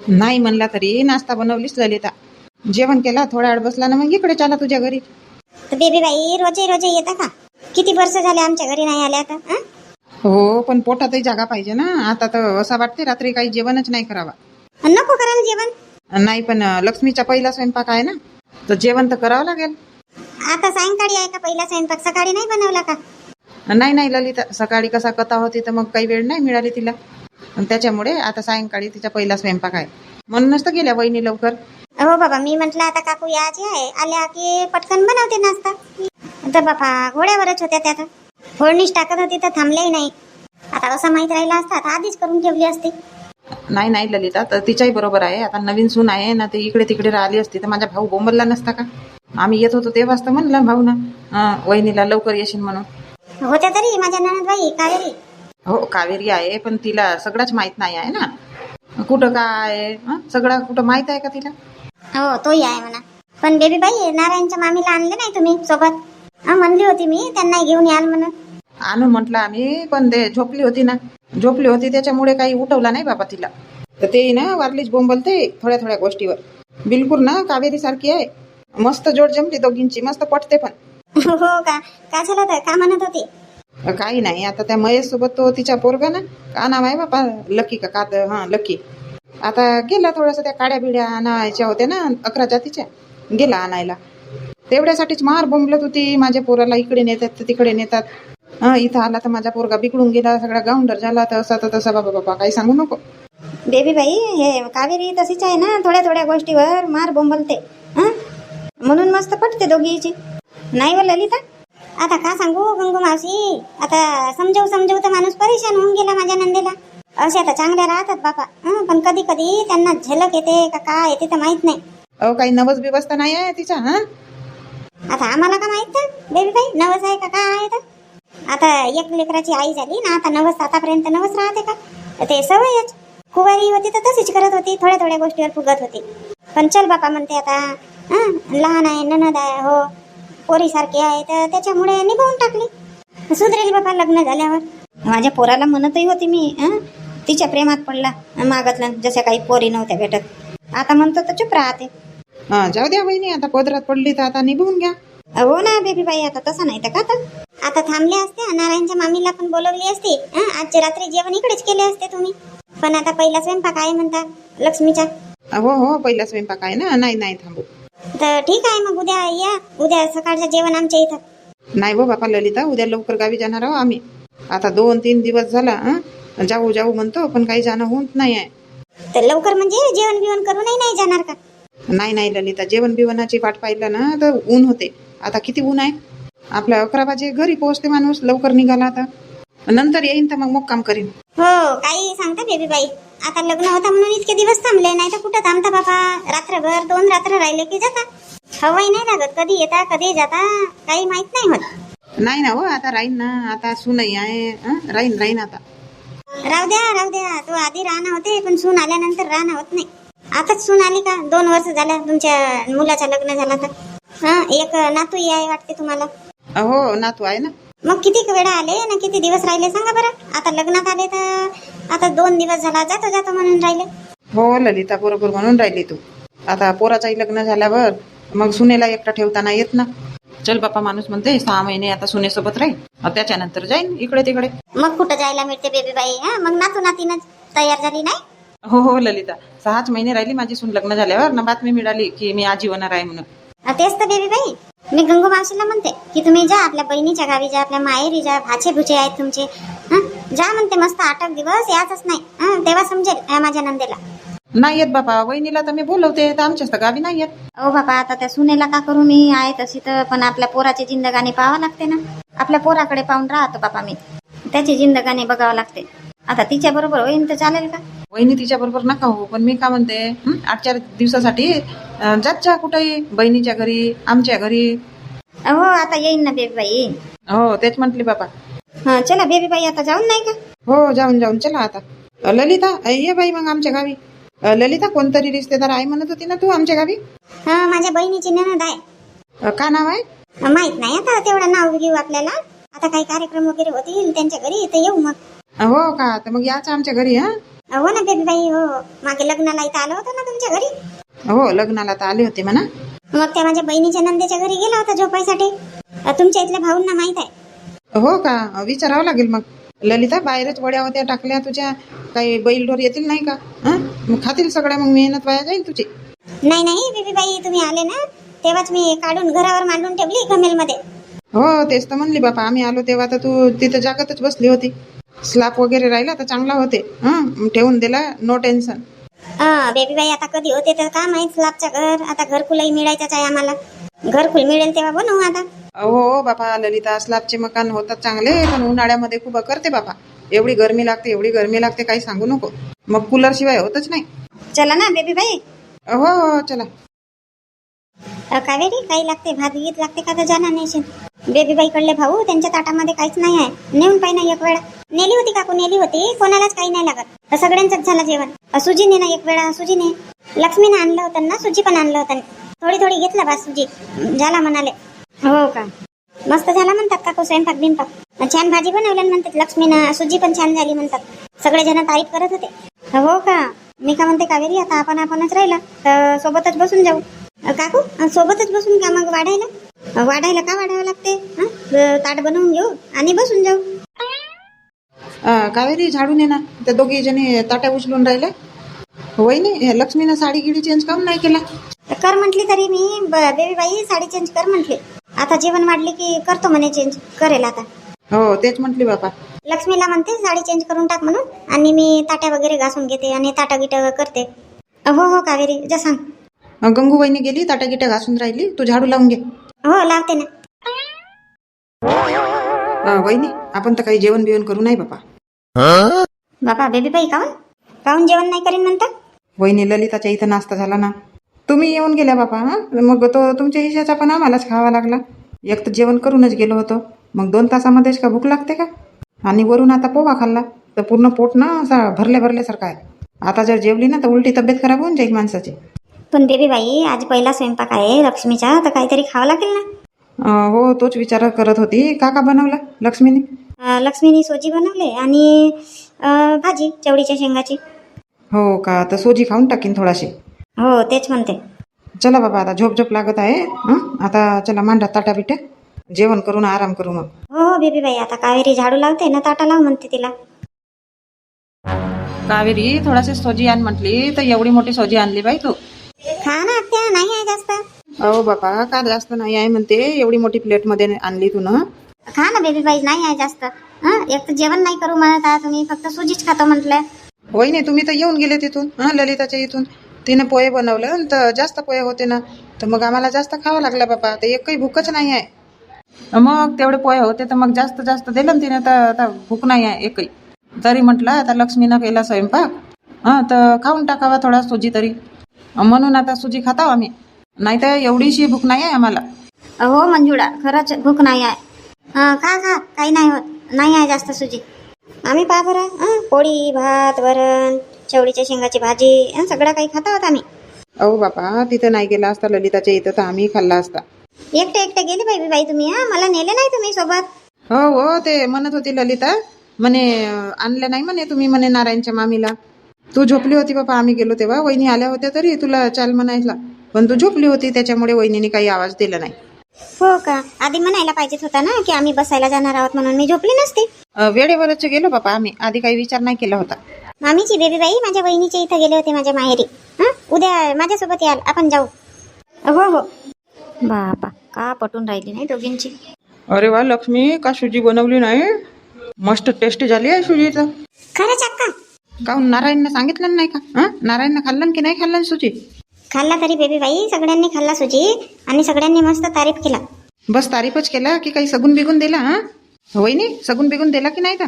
नाही म्हणला तरी नाश्ता बनवलीच ललिता. जेवण केला, थोडा वेळ बसला ना मग इकडे चला तुझ्या घरी. तर बेबी बाई रोजे रोजे येता का? किती वर्ष झाले आमच्या घरी नाही आल्या आता. हो पण पोटातही जागा पाहिजे ना. आता तर असं वाटते रात्री काही जेवणच नाही करावा. नको करायला जेवण. नाही पण लक्ष्मीचा पहिला स्वयंपाक आहे ना, तर जेवण तर करावं लागेल. आता सायंकाळी आहे का पहिला स्वयंपाक? सकाळी नाही बनवला का? नाही नाही ललिता, सकाळी कसा कथा होती तर मग काही वेळ नाही मिळाली तिला. आणि त्याच्यामुळे आता सायंकाळी तिचा पहिला स्वयंपाक आहे. म्हणूनच तर गेल्या वहिनी लवकर. हो बाबा, मी म्हटलं आता काकू याची आहे, आल्या की पटकन बनवते नाश्ता. तर बाबा घोड्यावरच होत्या त्या, फोडणीच टाकत होती तर थांबल्याही नाही. आता असं माहित राहिला असता तर आधीच करून ठेवली असती. नाही नाही ललिता, तर तिच्याही बरोबर आहे. आता नवीन सून आहे ना, ते इकडे तिकडे राहिली असती तर माझा भाऊ बोंबलला नसता का? आम्ही येत होतो तेव्हाच तर म्हणलं भाऊ ना वहिनीला लवकर येशील म्हणून. होत्या तरी माझ्या नणंदबाई कावेरी. हो कावेरी आहे, पण तिला सगळंच माहित नाही आहे ना, कुठं काय सगळं कुठं माहित आहे का तिला? हो तोही आहे म्हणा. पण बेबी बाई नारायणच्या मामीला आणले नाही तुम्ही सोबत? म्हणली होती मी त्यांना घेऊन याल म्हणून. आणून म्हटलं आम्ही, पण ते झोपली होती त्याच्यामुळे काही उठवला नाही बाबा तिला. तर ते ना वारलीच बोंबलते थोड्या थोड्या गोष्टीवर. बिलकुल ना कावेरी सारखी आहे. मस्त जोड जमली दोघींची, मस्त पटते पण. हो का? का झालं तर का म्हणत होती? काही नाही, आता त्या महेश सोबत तो तिचा पोरगा ना, का नाव आहे बापा, लकी का लकी. आता गेला थोडंसं त्या काड्या बिड्या आणायच्या होत्या ना 11 जातीच्या, गेला आणायला. तेवढ्यासाठीच मार बोंबलत होती, माझ्या पोराला इकडे नेतात तर तिकडे नेतात. इथं आला तर माझा पोरगा बिघडून गेला, सगळा गावंडर झाला, तर असं तर तसं. बाबा काही सांगू नको. बेबी बाई हे कावेरी तशीच आहे ना, थोड्या थोड्या गोष्टीवर मार बोंबलते. म्हणून मस्त पटते दोघीची. नाही व ललिता, आता का सांगू गंगू मावशी, आता समजवू तर माणूस परेशान होऊन गेला माझ्या नंदेला. असे आता चांगल्या राहतात बापा, पण कधी कधी त्यांना झलक येते का काय येते तर माहित नाही. काही नवस व्यवस्था नाही आहे तिचा. आता आम्हाला का माहित तर बेबी बाई नवस आहे का काय आहे तर. आता एक लेकराची आई झाली ना, आता नवस आतापर्यंत नवस राहते का? ते सवयच. कुवारी होती तर तशीच करत होती, थोड्या थोड्या गोष्टीवर फुगत होती. पण चल बापा म्हणते आता, लहान आहे ननद आहे हो, पोरी सारखी आहे, तर त्याच्यामुळे निभावून टाकली. सुधरेल बापा लग्न झाल्यावर. माझ्या पोराला म्हणतही होती मी, तिच्या प्रेमात पडला मागतला, जशा काही पोरी नव्हत्या भेटत. आता म्हणतो तर चुप राहते. जाऊ द्या वहिनी, आता पदरात पडली तर आता निभवून घ्या. हो ना बेबी बाई, आता तसं नाही तर का. आता थांबले असते, नारायणच्या मामीला पण बोलवली असती. आजच्या रात्री जेवण इकडेच केले असते तुम्ही. पण आता पहिला स्वयंपाक आहे म्हणता लक्ष्मीचा. हो पहिला स्वयंपाक आहे ना. नाही थांबू. तर ठीक आहे मग उद्या या, उद्या सकाळचं जेवण आमच्या इथं. नाही हो बापा ललिता, उद्या लवकर गावी जाणार आहोत आम्ही. आता 2-3 दिवस झाला जाऊ म्हणतो, पण काही जाणं होत नाही आहे. तर लवकर म्हणजे जेवण बिवण करूनही नाही जाणार का? नाही ललिता, जेवण बिवणाची वाट पाहिलं ना तर ऊन होते. आता किती ऊन आहे. आपल्या 11 वाजे घरी पोहोचते माणूस, लवकर निघाला आता. नंतर येईन तर मग मुक्काम करीन. हो काही सांगता बेबी बाई, आता लग्न होता म्हणून इतके दिवस थांबले, नाही तर कुठं थांबता बाबा. रात्रभर 2 रात्र राहिले की जाता. हवाई नाही लागत, कधी येता कधी जाता काही माहित नाही होत. नाही ना हो, आता राहीन ना, आता सूनही आहे. राहीन आता. राहू द्या, तू आधी राहणं होते, पण सून आल्यानंतर राहणं होत नाही. आताच सून आली का? 2 वर्ष झाल्या तुमच्या मुलाचं लग्न झालं तर. एक नातूही आहे वाटते तुम्हाला. हो नातू आहे ना. मग किती वेळा आले ना, किती दिवस राहिले सांगा बरं. आता लग्नात आले तर आता 2 दिवस झाला, जातो म्हणून राहिले. हो ललिता बरोबर म्हणून राहिली तू. आता पोराचाही लग्न झाल्यावर मग सुनेला एकटा ठेवताना येत ना. चल बापा, माणूस म्हणते 6 महिने आता सुनेसोबत राहील, त्याच्यानंतर जाईन इकडे तिकडे. मग कुठं जायला मिळते बेबी बाई. मग नातू नातीनं तयार झाली नाही. हो ललिता, 6च महिने राहिली माझी सून लग्न झाल्यावर ना, बातमी मिळाली की मी आजीवनार आहे म्हणून. तेच तर बेबी बाई, मी गंगू मावशीला म्हणते की तुम्ही जा आपल्या बहिणीच्या गावी, जा आपल्या माहेरी जा, भाचे भुचे आहेत तुमचे. जा म्हणते मस्त 8 दिवस याचच नाही, तेव्हा समजेल माझ्या नंदेला. नाही येत बापा, वहिनीला तर मी बोलवते तर आमच्याच तर गावी नाही येत. हो बाबा, आता त्या सुनेला का करू मी, आहे तशी तर, पण आपल्या पोराची जिंदगानी पाहावं लागते ना. आपल्या पोराकडे पाहून राहतो बापा मी, त्याची जिंदगानी बघावं लागते. आता तिच्या बरोबर होईन तर चालेल का? वहिनी तिच्या बरोबर नका हो, पण मी का म्हणते 8-4 दिवसासाठी जात जा कुठेही, बहिणीच्या घरी, आमच्या घरी. हो आता येईन ना बेबी बाई. हो तेच म्हटली बापा. चला बेबी बाई, आता जाऊन नाही का? हो जाऊन चला आता. ललिता ये बाई मग आमच्या गावी. ललिता कोणतरी रिश्तेदार आहे म्हणत होती ना तू आमच्या गावी. माझ्या बहिणीची नणद आहे. का नाव आहे? माहित नाही आता, तेवढं नाव घेऊ आपल्याला. आता काही कार्यक्रम वगैरे होतील त्यांच्या घरी तर येऊ मग. हो का, तर मग याच आमच्या घरी. हो ना बेबीबाई, हो मागे लग्नाला इथं आलो होतो ना तुमच्या घरी. हो लग्नाला तर आले होते म्हणा. मग त्या माझ्या बहिणीच्या नंदेच्या घरी गेला होता झोपायसाठी. तुमच्या इथल्या भाऊंना माहित आहे. हो का, विचारावं लागेल मग. ललिता बाहेरच वड्या होत्या टाकल्या तुझ्या, काही बैलढोर येतील नाही का? मग खातील सगळ्या, मग मेहनत वाया जाईल तुझी. नाही नाही बेबीबाई, तुम्ही आले ना तेव्हाच मी काढून घरावर मांडून ठेवली घमेलमध्ये. हो तेच तर म्हणली बापा, आम्ही आलो तेव्हा तर तू तिथं जागतच बसली होती. स्लॅब वगैरे राहिला तर चांगला होते, ठेवून दिला, नो टेन्शन. बेबीबाई आता कधी होते तर का माहित स्लॅबचं घर. आता घरकुलही मिळायचंच आहे आम्हाला. घरकुल मिळेल तेव्हा बनवू आता. हो बापा ललिता, स्लॅबचे मकान होतात चांगले, पण उन्हाळ्यामध्ये खूप करते बापा. एवढी गरमी लागते, एवढी गरमी लागते, काही सांगू नको. मग कूलर शिवाय होतच नाही. चला ना बेबीबाई. हो हो चला. कावेरी काही लागते, भात गीत लागते का तर जाणार नाही. बेबीबाई कडले भाऊ, त्यांच्या ताटामध्ये काहीच नाही आहे. नेऊन पाहि ना एक वेळा. नेली होती काकू, नेली होती. कोणालाच काही नाही लागत, तर सगळ्यांचंच झालं जेवण. सुजीने ना एक वेळा, सुजीने लक्ष्मीने आणलं होतं ना, सुजी पण आणलं होतं. थोडी थोडी घेतलं बा सुजी, झाला म्हणाले. हो का, मस्त झाला म्हणतात काकू स्वयंपाक बिंपाक. छान भाजी बनवल्यानं म्हणतात लक्ष्मीनं. सुजी पण छान झाली म्हणतात. सगळेजण तारीफ करत होते. हो का, मी का म्हणते कावेरी, आता आपणच राहिला तर सोबतच बसून जाऊ. काकू सोबतच बसून का मग वाढायला का वाढावं लागते. ताट बनवून घेऊ आणि बसून जाऊ. कावेरी झाडून ये ना, त्या दोघी जणी ताट्या उचलून राहिल्या. होय नाही, लक्ष्मीनं साडी गिडी चेंज काऊन नाही केला? कर म्हटली तरी मी बेबीबाई साडी चेंज कर म्हटली. आता जेवण वाढले की करतो म्हणे चेंज, करेल आता. हो तेच म्हटली बापा. लक्ष्मीला म्हणते साडी चेंज करून टाक म्हणून, आणि मी ताट्या वगैरे घासून घेते आणि ताटा गिट करते. हो हो कावेरी, जा सांग. गंगू वहिनी गेली, ताट्या गिट्या घासून राहिली, तू झाडू लावून घे. हो लावते ना. वहिनी आपण तर काही जेवण बिवण करू नाही बापा. बापा बेबीबाई काऊन जेवण नाही करीन म्हणता? वहिनी ललिताच्या इथं नाश्ता झाला ना, तुम्ही येऊन गेल्या बापा. मग तो तुमच्या हिशाचा पण आम्हालाच खावा लागला. एक तर जेवण करूनच गेलो होतो, मग 2 तासामध्येच का भूक लागते का? आणि वरून आता पोहा खाल्ला तर पूर्ण पोट ना असा भरल्यासारखा आहे. आता जर जेवली ना तर उलटी तब्येत खराब होऊन जाईल माणसाची. पण बेबीबाई आज पहिला स्वयंपाक आहे लक्ष्मीचा, तर काहीतरी खावं लागेल ना. हो तोच विचार करत होती. का बनवला लक्ष्मीने? लक्ष्मीने सोजी बनवले आणि भाजी चवळीच्या शेंगाची. हो का, तर सोजी खाऊन टाकीन थोडाशी. हो तेच म्हणते. चला बाबा, आता झोप लागत आहे. आता चला मांडा ताटा बिट्या, जेवण करून आराम करू मग. हो बेबीबाई, आता कावेरी झाडू लावते ना, ताटा लाव म्हणते तिला. कावेरी थोडाशी सोजी आण म्हटली तर एवढी मोठी सोजी आणली बाई तू. खा ना आत्या, नाही आहे जास्त. अहो बापा, का जास्त नाही आहे म्हणते? एवढी मोठी प्लेट मध्ये आणली तू ना. खा ना बेबीबाई, नाही आहे जास्त. एक तर जेवण नाही करू म्हणत आहे तुम्ही, फक्त सुजीच खातो म्हटलं. होय नाही, तुम्ही तर येऊन गेले तिथून, ललिताच्या इथून. तिने पोहे बनवलं तर जास्त पोहे होते ना, तर मग आम्हाला जास्त खावं लागलं बापा. तर एक काही भूकच नाही आहे. मग तेवढे पोहे होते तर मग जास्त दिलं ना तिने, तर आता भूक नाही आहे एकही. तरी म्हटलं आता लक्ष्मीनं केला स्वयंपाक, तर खाऊन टाकावा थोडा सुजी तरी, म्हणून आता सुजी खाताव आम्ही. नाही तर एवढीशी भूक नाही आहे आम्हाला. हो मंजुळा, खरंच भूक नाही आहे. खा काही नाही होत, नाही आहे जास्त सुजी. आम्ही पहा बरं, पोळी भात वरण चवळीच्या शेंगाची भाजी सगळं काही खाता होत आम्ही. अहो बापा, तिथं नाही गेला असता ललिताच्या इथं तर आम्ही खाल्ला असता. एकटे गेले बाई तुम्ही. मला नेले नाही तुम्ही सोबत. हो ते म्हणत होती ललिता, म्हणे आणलं नाही म्हणे तुम्ही म्हणे नारायणच्या मामीला. तू झोपली होती बापा, आम्ही गेलो तेव्हा. वहिनी आल्या होत्या तरी तुला चाल म्हणायला, पण तू झोपली होती, त्याच्यामुळे वहिनीने काही आवाज दिला नाही. हो का, आधी म्हणायला पाहिजेत होता ना की आम्ही बसायला जाणार आहोत, म्हणून मी झोपली नसते. वेळेवरच गेलो बापा आम्ही, आधी काही विचार नाही केला होता. मामीची बेबीबाई माझ्या वहिनीच्या इथं गेले होते, माझ्या माहेरी. उद्या माझ्यासोबत याल, आपण जाऊ. हो बापा, का पटून राहिली नाही दोघींची. अरे वा लक्ष्मी, का सुजी बनवली नाही? मस्त टेस्टी झाली आहे सुजीचं. खरंच अक्का? काहून नारायणनं सांगितलं नाही का? नारायणनं खाल्लं की नाही खाल्लं सुजी? खाल्ला तरी बेबीबाई, सगळ्यांनी खाल्ला सुजी आणि सगळ्यांनी मस्त तारीफ केला. बस तारीफच केला की काही सगून बिगून दिला? वहिनी सगून बिगून दिला की नाही का?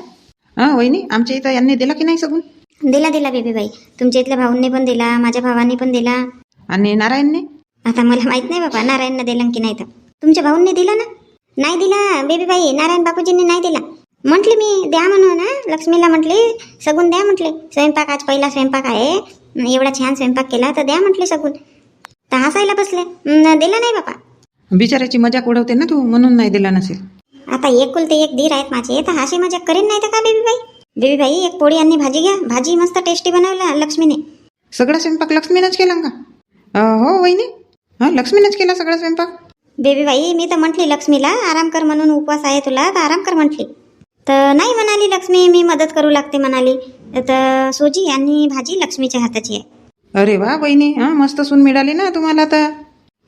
वहिनी आमच्या इथं यांनी दिला की नाही सगून? दिला बेबीबाई. तुमच्या इथल्या भाऊंनी पण दिला, माझ्या भावांनी पण दिला. आणि नारायणने? आता मला माहित नाही बाबा नारायणनं दिलं की नाही. तर तुमच्या भाऊंनी दिला ना? नाही दिला बेबीबाई, नारायण बापूजींनी नाही दिला. म्हटली मी द्या म्हणून. लक्ष्मीला म्हटली सगून द्या म्हटले. स्वयंपाक आज पहिला स्वयंपाक आहे, एवढा छान स्वयंपाक केला तर द्या म्हटले सगून. तर हसायला बसले. दिला नाही बाबा. बिचाराची मजाक उडवते ना तू, म्हणून नाही दिला नसेल. आता एकुलते एक धीर आहेत माझे, तर हाशी मजाक करेन नाही तर का बेबीबाई? देवी बाई एक पोळी आणि भाजी घ्या. भाजी मस्त टेस्टी बनवला लक्ष्मीने. सगळा स्वयंपाक लक्ष्मीनंच केला का? हो वहिनी, हां लक्ष्मीनंच केला सगळा स्वयंपाक. बेबी बाई मी तर म्हटली लक्ष्मीला आराम कर म्हणून, उपवास आहे तुला तर आराम कर म्हटली, तर नाही म्हणाली लक्ष्मी, मी मदत करू लागते म्हणाली. तर सोजी आणि भाजी लक्ष्मीच्या हाताची आहे. अरे वा वहिनी, हां मस्त सून मिळाली ना तुम्हाला. तर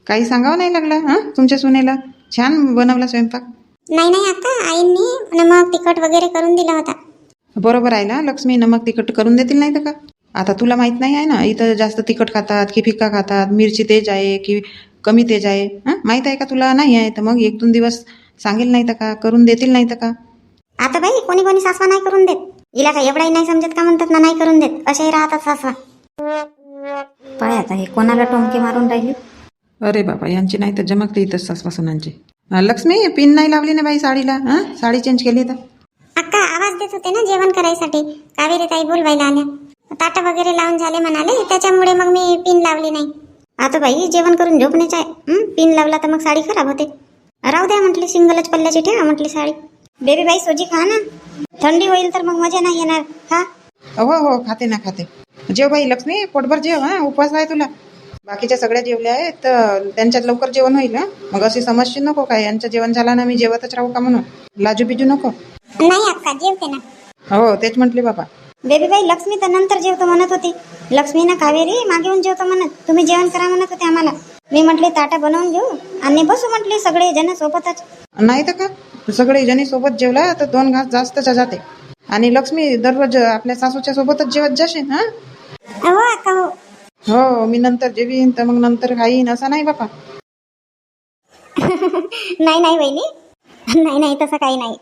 काही सांगावं नाही लागलं हां तुमच्या सुनेला. छान बनवला स्वयंपाक. नाही नाही अक्का, आईंनी नमक तिखट वगैरे करून दिला होता. बरोबर आहे ना, लक्ष्मी नमक तिखट करून देतील नाही तर का. आता तुला माहित नाही आहे ना, इथं जास्त तिखट खातात की फिक्का खातात, मिरची तेज आहे की कमी तेज आहे, हां माहीत आहे का तुला? नाही आहे तर मग 1-2 दिवस सांगेल नाही तर का, करून देतील नाही तर का. आता बाई कोणी कोणी सासवा नाही करून देत, हिला काय एवढाही नाही समजत का म्हणतात ना, नाही करून देत, अशाही राहतात सासवा. पाय आता हे कोणाला टोमके मारून राहिली. अरे बाबा यांची नाही तर जमकते इथंच सासवासुनांची. लक्ष्मी पिन नाही लावली ना बाई साडीला, हां साडी चेंज केली तर. अक्का आवाज देत होते ना जेवण करायसाठी, कावेरी ताई बोलवायला आल्या, ताट वगैरे लावून झाले म्हणाले, त्याच्यामुळे मग मी पिन लावली नाही. आता बाई जेवण करून झोपण्याचं आहे, पिन लावला तर मग साडी खराब होते. राहू द्या म्हटली, सिंगलच पल्ल्याची ठेवा म्हटली साडी. बेबी बाई सोजी खा ना, थंडी होईल तर मग मजा नाही येणार. खा. हो हो खाते ना खाते. जेव बाई लक्ष्मी, पोटभर जेव, हां उपवास आहे तुला. बाकीच्या सगळ्या जेवल्या आहेत तर त्यांच्यात लवकर जेवण होईल. हां मग अशी समस्या नको काय, यांचं जेवण झालं ना मी जेवतच राहू का म्हणून, लाजू बिजू नको. नाही अक्का जेवते ना. हो तेच म्हटले बाबा. बेबी बाई लक्ष्मी तर नंतर जेवतो म्हणत होती. लक्ष्मी ना कावेरी मागे येऊन जेवतो म्हणत, तुम्ही जेवण करा म्हणत होते आम्हाला. मी म्हटले ताटा बनवून घेऊ आणि बसू म्हटले सगळे जण सोबतच. नाही तर का, सगळे जणी सोबत जेवला तर 2 घास जास्तच जाते. आणि लक्ष्मी दररोज आपल्या सासूच्या सोबतच जेवत जाशील. हां हो अक्का हो. हो मी नंतर जेवीन तर मग नंतर खाईन असं नाही बापा. नाही नाही वहिनी, नाही नाही तसं काही नाही.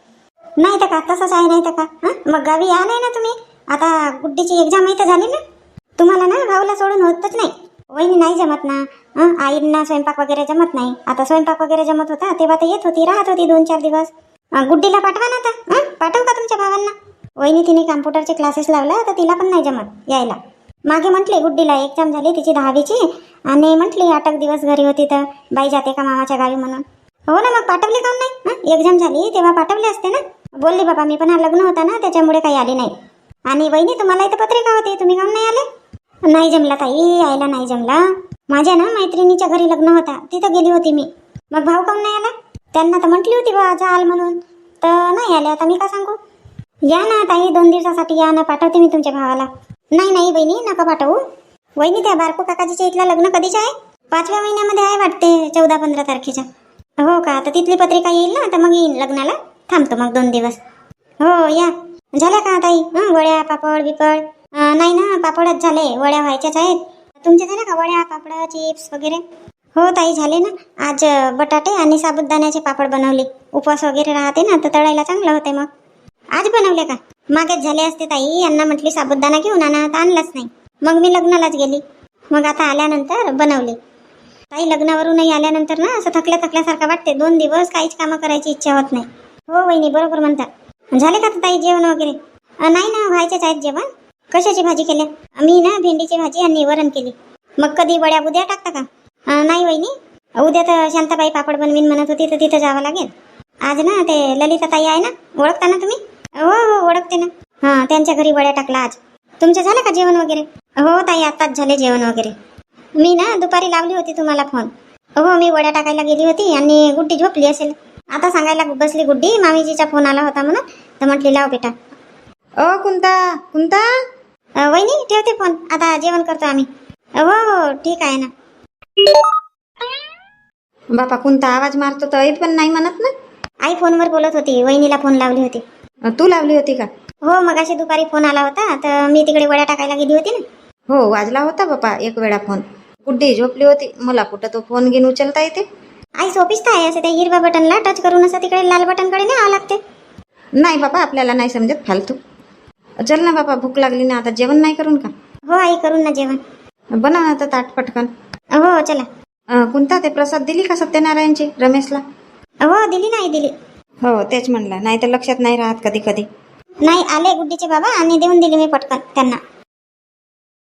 नाही तर का, तसंच आहे नाही तर का. मग गावी या नाही ना तुम्ही. आता गुड्डीची एक्झाम आहे तर झाली ना, तुम्हाला ना भाऊला सोडून होतच नाही. वहिनी नाही जमत ना, आईंना स्वयंपाक वगैरे जमत नाही. आता स्वयंपाक वगैरे जमत होता तेव्हा तर येत होती, राहत होती 2-4 दिवस. गुड्डीला पाठवा ना आता, पाठवू का तुमच्या भावांना? वहिनी तिने कॉम्प्युटरचे क्लासेस लावला तर तिला पण नाही जमत यायला. मागे म्हटले गुड्डीला एक्झाम झाली तिची 10वीची आणि म्हटली 8 दिवस घरी होती तर बाई जाते का मामाच्या गावी म्हणून. हो ना मग पाठवले काऊन नाही, एक्झाम झाली तेव्हा पाठवले असते ना. बोलली बाबा मी पण, हा लग्न होता ना त्याच्यामुळे काही आली नाही. आणि वहिनी तुम्हाला इथं पत्रिका होती, तुम्ही काऊन नाही आले? नाही जमला ताई, यायला नाही जमला. माझ्या ना मैत्रिणीच्या घरी लग्न होता, तिथं गेली होती मी. मग भाऊ काऊन नाही आला? त्यांना तर म्हटली होती बा जाल म्हणून, तर नाही आले. आता मी का सांगू? या ना ताई 2 दिवसासाठी या ना, पाठवते मी तुमच्या भावाला. नाही नाही बहिणी नका पाठवू. वहिनी त्या बारको काकाजीच्या इथलं लग्न कधीच आहे? 5व्या महिन्यामध्ये आहे वाटते, 14-15 तारखेच्या. हो का, तर तिथली पत्रिका येईल ना तर मग येईन लग्नाला. थांबतो मग 2 दिवस. हो या. झाल्या का ताई वड्या पापड बिपड? नाही ना पापडच झाले, वड्या व्हायच्याच आहेत. तुमच्या झाल्या का वड्या पापड चिप्स वगैरे? हो ताई झाले ना. आज बटाटे आणि साबुदाण्याचे पापड बनवले. उपवास वगैरे राहते ना तर तळायला चांगलं होते. मग आज बनवले का? मागेच झाले असते ताई, यांना म्हटली साबुदाणा घेऊन आणा तर आणलाच नाही. मग मी लग्नालाच गेली, मग आता आल्यानंतर बनवले. ताई लग्नावरूनही आल्यानंतर ना असं थकल्यासारखं वाटते. 2 दिवस काहीच कामं करायची इच्छा होत नाही. हो वहिनी बरोबर म्हणता. झाले का ताई जेवण वगैरे? नाही ना व्हायचेच आहेत जेवण. कशाची भाजी केली? मी ना भेंडीची भाजी आणि वरण केली. मग कधी वड्या उद्या टाकता का? नाही वहिनी, उद्या तर शांताबाई पापड बनवीन म्हणत होती तर तिथं जावं लागेल. आज ना ते ललिता ताई आहे ना, ओळखता ना तुम्ही? हो हो ओळखते ना. हां त्यांच्या घरी वड्या टाकला आज. तुमचं झालं का जेवण वगैरे? हो ताई आत्ताच झाले जेवण वगैरे. मी ना दुपारी लावली होती तुम्हाला फोन. हो मी वड्या टाकायला गेली होती आणि गुड्डी झोपली असेल. आता सांगायला बसली गुड्डी मामीजीचा फोन आला होता म्हणून, तर म्हटली लाव बेटा. कुंता कुंता. वहिनी ठेवते फोन, आता जेवण करतो आम्ही. हो हो ठीक आहे ना. बापा कुंता आवाज मारतो तर पण नाही म्हणत ना. आई फोनवर बोलत होती, वहिनीला फोन लावली होती. तू लावली होती का? हो मग अशी दुपारी फोन आला होता तर मी तिकडे वड्या टाकायला गेली होती ना. हो वाजला होता बापा 1 वेळा फोन. गुड्डी झोपली होती, मला कुठं तो फोन घेऊन उचलता येते. आई सोपीच तर आहे, असं त्या हिरव्या बटनला टच करून असं तिकडे लाल बटनकडे न्यावं लागते. नाही बाबा आपल्याला नाही समजत फालतू. चल ना बापा भूक लागली ना, आता जेवण नाही करून का? हो आई करून ना जेवण. बनव ना आता ताट पटकन. हो चला. कोणता ते प्रसाद दिली का सत्यनारायणची रमेशला? हो दिली नाही दिली. हो तेच म्हणलं, नाही तर लक्षात नाही राहत कधी कधी. नाही आले गुड्डीचे बाबा आणि देऊन दिली मी पटकन त्यांना.